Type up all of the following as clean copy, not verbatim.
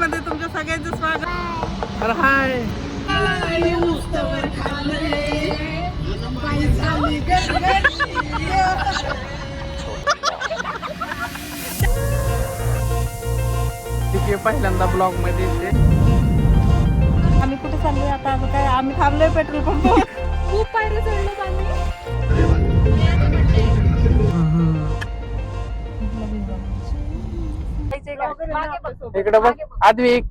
मध्ये तुमच्या सगळ्यांचं स्वागत. अरे हाय. ठीक आहे, पहिल्यांदा ब्लॉग मध्ये येते. आम्ही कुठे चाललोय आता? काय आम्ही थांबलोय पेट्रोल पंपावर. खूप पायऱ्या चढलो आम्ही. इकडे बघ Advik.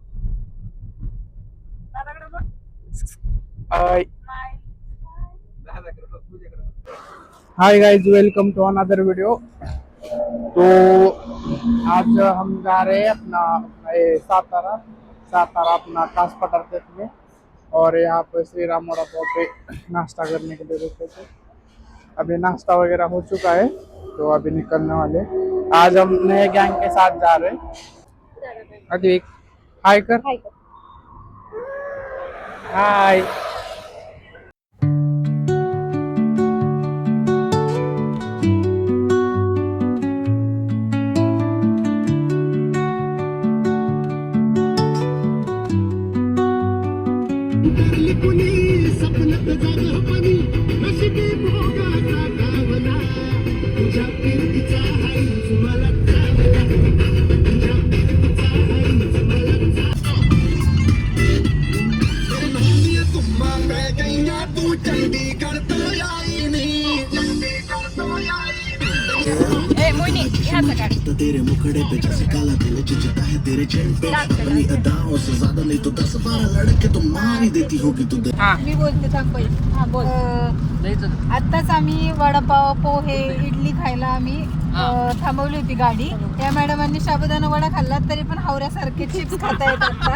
Hi guys, welcome to another video. तो आज हम जा रहे हैं अपना सातारा अपना कास पठार देखने, और यहाँ पे श्री राम मोड़ा पे नाश्ता करने के लिए रुके थे. अभी नाश्ता वगैरह हो चुका है, तो अभी निकलने वाले. आज हम नए गैंग के साथ जा रहे हैं. अद्विक हाय कर. हाय. तेरे मुखड़े पे जैसे काला दिल चिचता है तेरे चेहरे पे, अपनी अदाओं से ज्यादा नहीं तो 10-12 लड़के तो मार ही देती होगी तू. मी बोलते थांब पहिले. हा बोल. आत्ताच आम्ही वडापाव, पोहे, इडली खायला आम्ही थांबवली होती गाडी. या मॅडमांनी साबुदाणा वडा खाल्ला तरी पण हावऱ्यासारखे चिप्स खाता येतात का?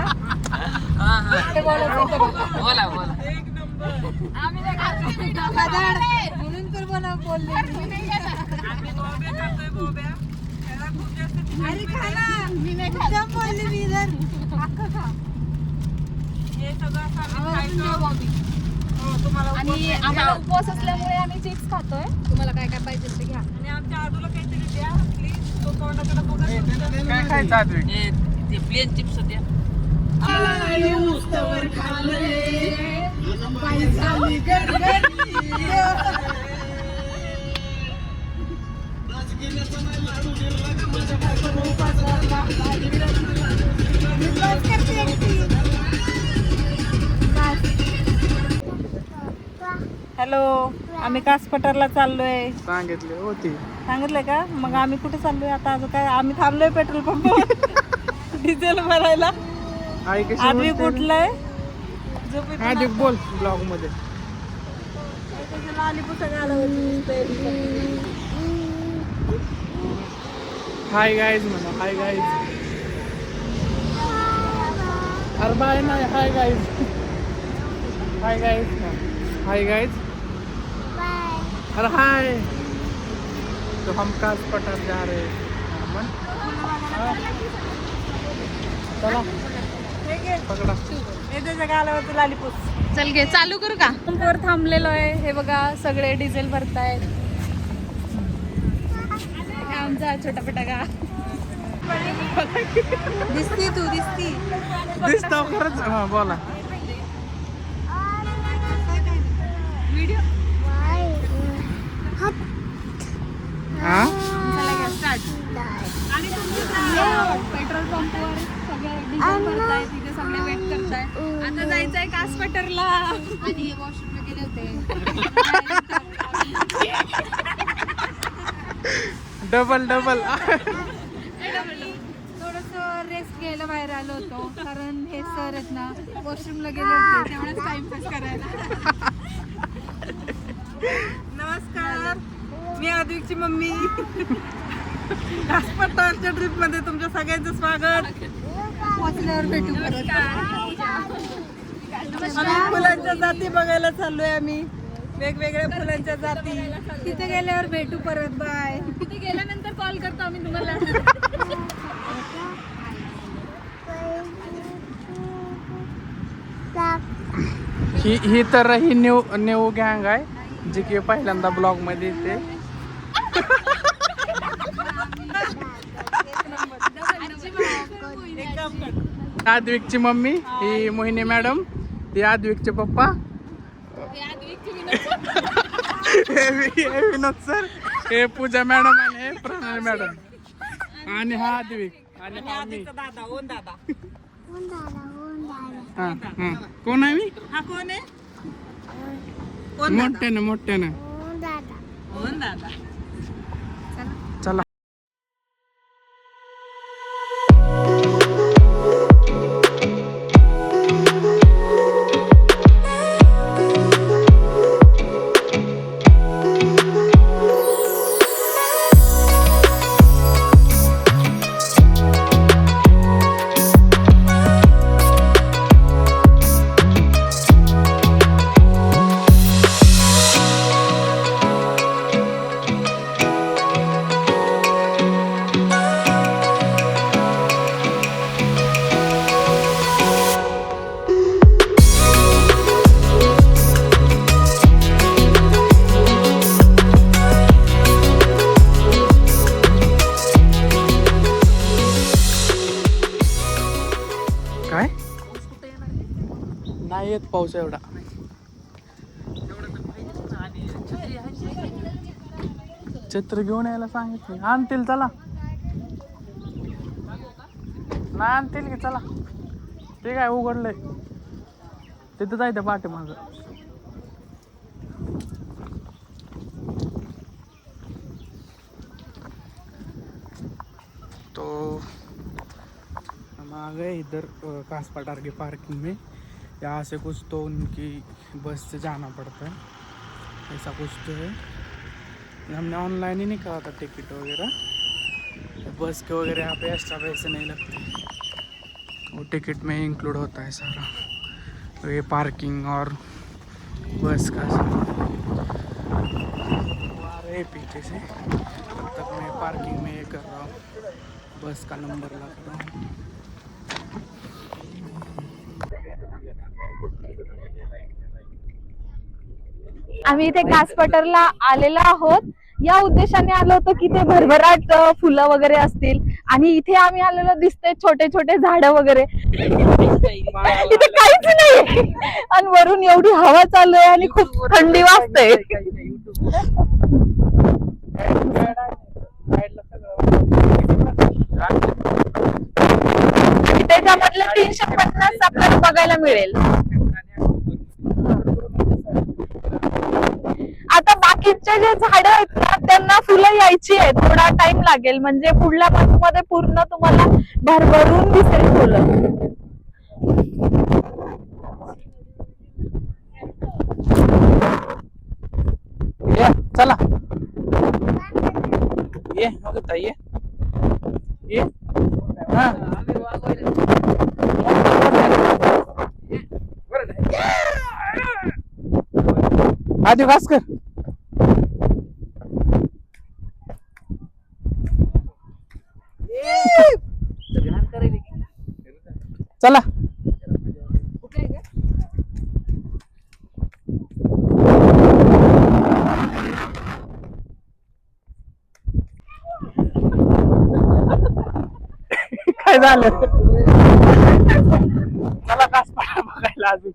बोला बोला. एक नंबर. म्हणून तर मला बोलले. अरे खाना मी नाही खात बोलले मी इधर अख्खा खा. हे सगळं खायचं तुम्हाला. आणि आम्हाला उपवास असल्यामुळे आम्ही चिप्स खातोय. तुम्हाला काय काय पाहिजे ते घ्या. आणि आमच्या आजूला काहीतरी द्या प्लीज. तो तोंडाकडे बघा. काय खायचं आज? ते प्लेन चिप्स द्या. उस्तवर खाल्ले पैसा निघत. हॅलो, आम्ही कास पठारला चाललोय. सांगितलंय का? मग आम्ही कुठे चाललोय आता? काय आम्ही थांबलोय पेट्रोल पंपावर डिझेल भरायला. आधी कुठलंय बोल ब्लॉग मध्ये. हाय गाइज म्हणा. Hi guys. अरे बाय नाही. Hi guys. Hi guys. Hi guys. अरे हाय. तो हम कास पठार जा रहे हैं. चला पकडा. लालीपूस. चल घे, चालू करू का? पंपावर थांबलेलो आहे. हे बघा सगळे डिझेल भरतायत. आमचा छोटा पटाका दिसती. तू दिसतो खरंच. हा बोला. व्हिडिओ. हा चला घ्या स्टार्ट. आणि पेट्रोल पंपवर सगळे डिझेल भरताय. तिथे सगळे वेट करताय. आता जायचंय कास पठारला. आणि वॉशरूमला गेले होते. डबल थोडस रेस्ट घ्यायला बाहेर आलो होतो, कारण हे सर आहेत ना वॉशरूमला गेले होते. तेवढाच टाइमपास करायला. नमस्कार, मी आद्विकची मम्मी. कास पठारच्या ट्रिप मध्ये तुमच्या सगळ्यांचं स्वागत. पोहोचल्यावर भेटू परत. आम्ही फुलांच्या जाती बघायला चाललोय. आम्ही वेगवेगळ्या फुलांच्या जाती. तिथे गेल्यावर भेटू परत. बाय. तिथे गेल्यानंतर कॉल करतो आम्ही तुम्हाला. ही तर ही न्यू गँग आहे, जी की पहिल्यांदा ब्लॉग मध्ये येते. आद्विकची मम्मी ही मोहिनी मॅडम, ती आद्विकचे पप्पा, हे विनोद सर, हे पूजा मॅडम आणि हे प्रणाली मॅडम आणि हा आद्विक आणि हा मी. हा हा कोण आहे मी? हा कोण आहे? मोठ्यानं मोठ्यानं दादा. चला. काय नाही येत पाऊस एवढा. छत्र घेऊन यायला सांगितलं, आणतील चला. नाही आणतील की चला. ते काय उघडलंय तिथं जायचं पाठीमाग. तो आ गए इधर कासपा टारगे पार्किंग में, यहाँ से कुछ तो उनकी बस से जाना पड़ता है, ऐसा कुछ तो है. हमने ऑनलाइन ही नहीं करा था टिकट वगैरह. बस के वगैरह यहाँ पे एक्स्ट्रा पैसे नहीं लगते, वो टिकट में इंक्लूड होता है सारा. तो ये पार्किंग और बस का आ रहे पीछे से. तब तक मैं पार्किंग में ये कर रहा हूँ, बस का नंबर लग रहा हूँ. आम्ही इथे कासपटरला आलेलो आहोत. या उद्देशाने आलो होतो की ते भरभराट फुलं वगैरे असतील आणि इथे आम्ही आलेलो दिसते छोटे छोटे झाड वगैरे. इथे काहीच नाही आणि वरून एवढी हवा चालू आहे आणि खूप थंडी वाजते. त्याच्यामधलं 350 आपल्याला बघायला मिळेल. आता बाकीचे जे झाड आहेत ना त्यांना फुलं यायची आहे, थोडा टाइम लागेल. म्हणजे पुढल्या मध्ये पूर्ण तुम्हाला भरभरून दिसेल फुलं. चला ये बघता ये हा. आधी वास कर. चला काय झालं? चला कासपाटा बघायला अजून.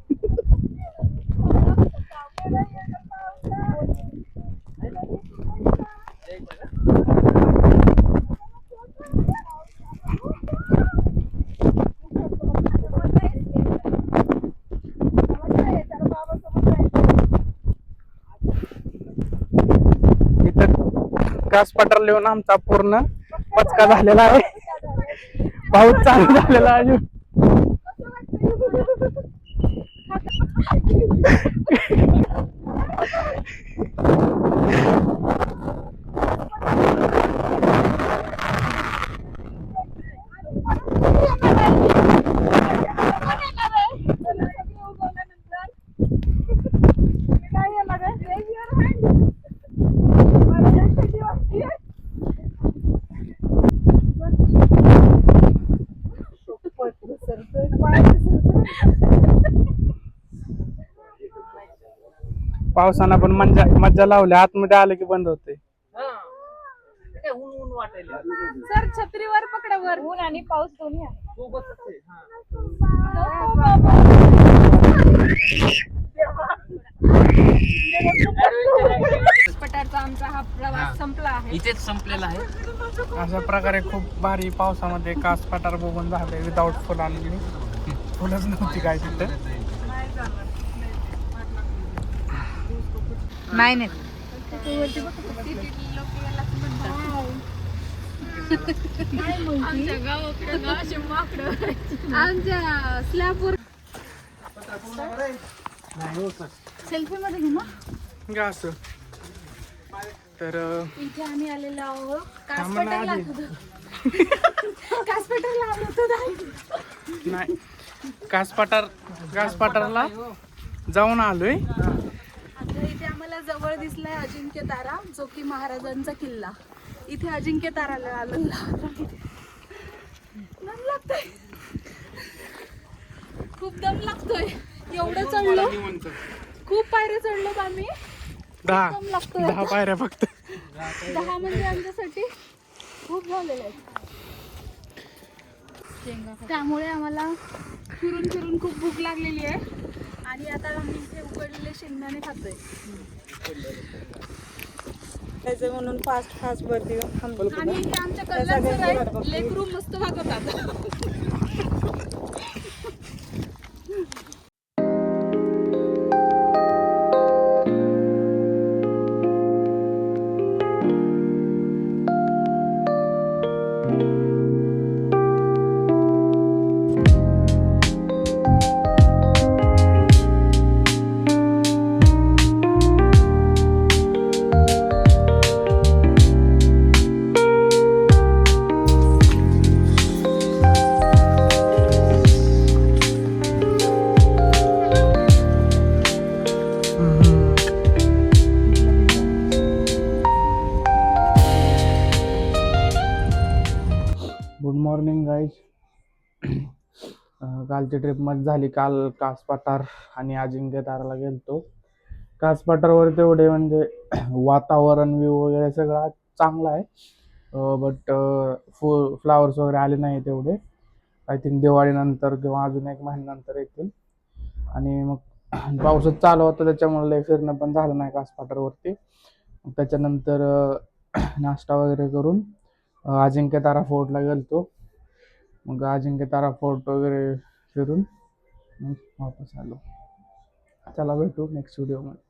कासपटार लिहून आमचा पूर्ण पचका झालेला आहे. पाऊस चालू झालेला आहे. पावसानं पण मज्जा लावली. आतमध्ये आलं की बंद होते. सर छत्रीवर पकडा वर. ऊन आणि पाऊस दोन्ही आहे. पटारचा आमचा हा प्रवास संपला आहे. इथेच संपलेला आहे. अशा प्रकारे खूप भारी पावसामध्ये कास पठार बघून झाले विदाऊट फुलांनी. फुलंच नव्हती काय तिथे. नाही नाही आमच्या स्लॅबवर सेल्फी मध्ये घेऊ ना. का असं तर इथे आम्ही आलेलो आहोत थांबा ना आधी. कासपठारला आलो होतो. नाही कास पठारला जाऊन आलोय. आता इथे आम्हाला जवळ दिसलाय अजिंक्य तारा, जो की महाराजांचा किल्ला. इथे अजिंक्य ताराला आलेला दम लागतोय, खूप दम लागतोय. एवढं चढलो, खूप पायऱ्या चढलो आम्ही. दम लागतोय. 10 पायऱ्या फक्त. 10 म्हणजे आमच्यासाठी खूप झालेलं आहे. त्यामुळे आम्हाला फिरून फिरून खूप भूक लागलेली आहे आणि आता आम्ही इथे उकडलेले शेंगदाणे खातोय. म्हणून फास्ट फास्ट वरती आणि इथे आमच्या कल्याण सर आहे, लेकरू मस्त वागवतात. Good morning guys. कालची ट्रिप मध्ये झाली. काल कास पठार आणि अजिंक्य ताराला गेलतो. कास पठारवर तेवढे म्हणजे वातावरण व्ह्यू वगैरे सगळं चांगला आहे. बट फ्लावर्स वगैरे आले नाही तेवढे. आय थिंक दिवाळीनंतर किंवा अजून 1 महिन्यानंतर येतील. आणि मग पाऊसच चालू होता त्याच्यामुळे लय फिरणं पण झालं नाही कास पठारवरती. त्याच्यानंतर नाश्ता वगैरे करून अजिंक्य तारा फोर्टला गेलतो. मग अजिंक्य तारा फोर्ट वगैरे फिरून मग वापस आलो. चला भेटू नेक्स्ट व्हिडिओमध्ये.